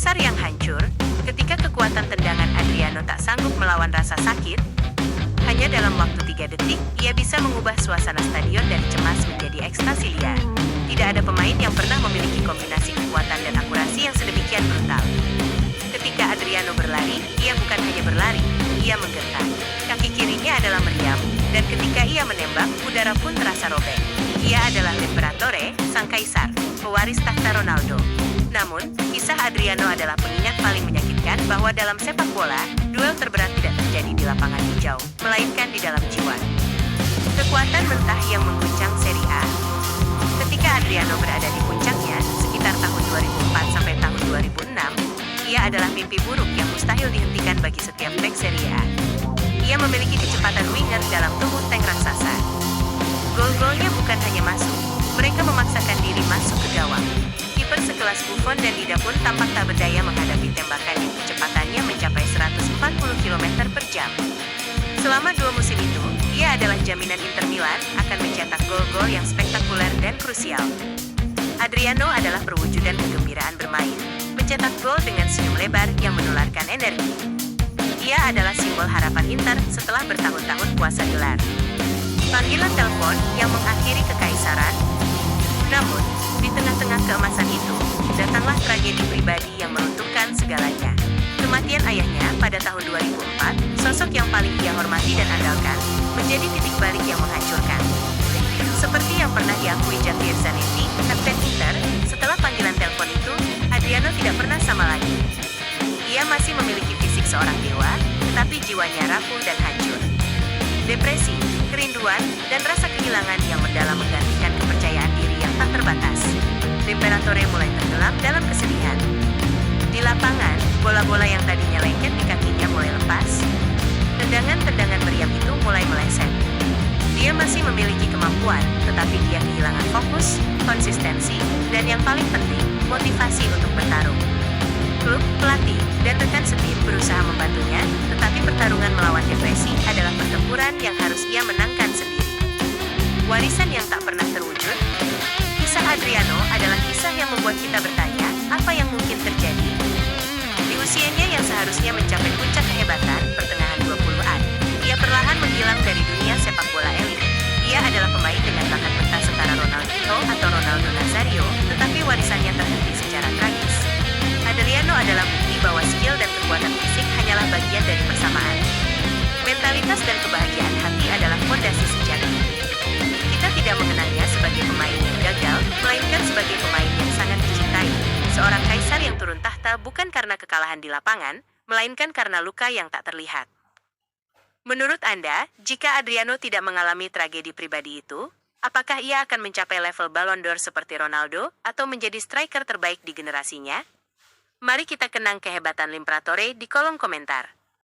Kaisar yang hancur, ketika kekuatan tendangan Adriano tak sanggup melawan rasa sakit, hanya dalam waktu 3 detik, ia bisa mengubah suasana stadion dari cemas menjadi ekstasi liar. Tidak ada pemain yang pernah memiliki kombinasi kekuatan dan akurasi yang sedemikian brutal. Ketika Adriano berlari, ia bukan hanya berlari, ia menggentar. Kaki kirinya adalah meriam, dan ketika ia menembak, udara pun terasa robek. Ia adalah L'Imperatore, sang kaisar, pewaris takhta Ronaldo. Namun, kisah Adriano adalah pengingat paling menyakitkan bahwa dalam sepak bola, duel terberat tidak terjadi di lapangan hijau, melainkan di dalam jiwa. Kekuatan mentah yang mengguncang Serie A. Ketika Adriano berada di puncaknya, sekitar tahun 2004 sampai tahun 2006, ia adalah mimpi buruk yang mustahil dihentikan bagi setiap bek Serie A. Ia memiliki kecepatan winger dalam tubuh tank raksasa. Gol-golnya bukan hanya masuk, mereka memaksakan diri masuk ke gawang. Kiper sekelas Buffon dan Dida pun tampak tak berdaya menghadapi tembakan yang kecepatannya mencapai 140 km per jam. Selama 2 musim itu, ia adalah jaminan Inter Milan akan mencetak gol-gol yang spektakuler dan krusial. Adriano adalah perwujudan kegembiraan bermain, mencetak gol dengan senyum lebar yang menularkan energi. Ia adalah simbol harapan Inter setelah bertahun-tahun puasa gelar. Panggilan telepon yang mengakhiri kekaisaran. Namun, di tengah-tengah keemasan itu, datanglah tragedi pribadi yang meruntuhkan segalanya. Kematian ayahnya pada tahun 2004, sosok yang paling ia hormati dan andalkan, menjadi titik balik yang menghancurkan. Seperti yang pernah diakui Javier Zanetti, kapten Inter, setelah panggilan telepon itu, Adriano tidak pernah sama lagi. Ia masih memiliki fisik seorang dewa, tetapi jiwanya rapuh dan hancur. Depresi, kerinduan, dan rasa kehilangan yang mendalam menggantikan kepercayaan diri yang tak terbatas. L'Imperatore mulai tenggelam dalam kesedihan. Di lapangan, bola-bola yang tadinya lengket di kakinya mulai lepas. Tendangan-tendangan meriam itu mulai meleset. Dia masih memiliki kemampuan, tetapi dia kehilangan fokus, konsistensi, dan yang paling penting, motivasi untuk bertarung. Klub, pelatih, dan rekan setim berusaha membantunya, tetapi pertarungan melawan depresi adalah pertempuran yang harus ia menangkan sendiri. Warisan yang tak pernah terwujud. Kisah Adriano adalah kisah yang membuat kita bertanya, apa yang mungkin terjadi? Di usianya yang seharusnya mencapai puncak kehebatan, pertengahan 20-an, ia perlahan menghilang dari dunia sepak bola elit. Ia adalah pemain dengan bakat mentah setara Ronaldinho atau Ronaldo Nazario, tetapi warisannya terhenti secara tragis. Adriano adalah bukti bahwa skill dan kekuatan fisik hanyalah bagian dari persamaan. Mentalitas dan kebahagiaan hati adalah fondasi sejati. Kita tidak mengenangnya sebagai pemain yang gagal, melainkan sebagai pemain yang sangat dicintai. Seorang kaisar yang turun tahta bukan karena kekalahan di lapangan, melainkan karena luka yang tak terlihat. Menurut Anda, jika Adriano tidak mengalami tragedi pribadi itu, apakah ia akan mencapai level Ballon d'Or seperti Ronaldo, atau menjadi striker terbaik di generasinya? Mari kita kenang kehebatan L'Imperatore di kolom komentar.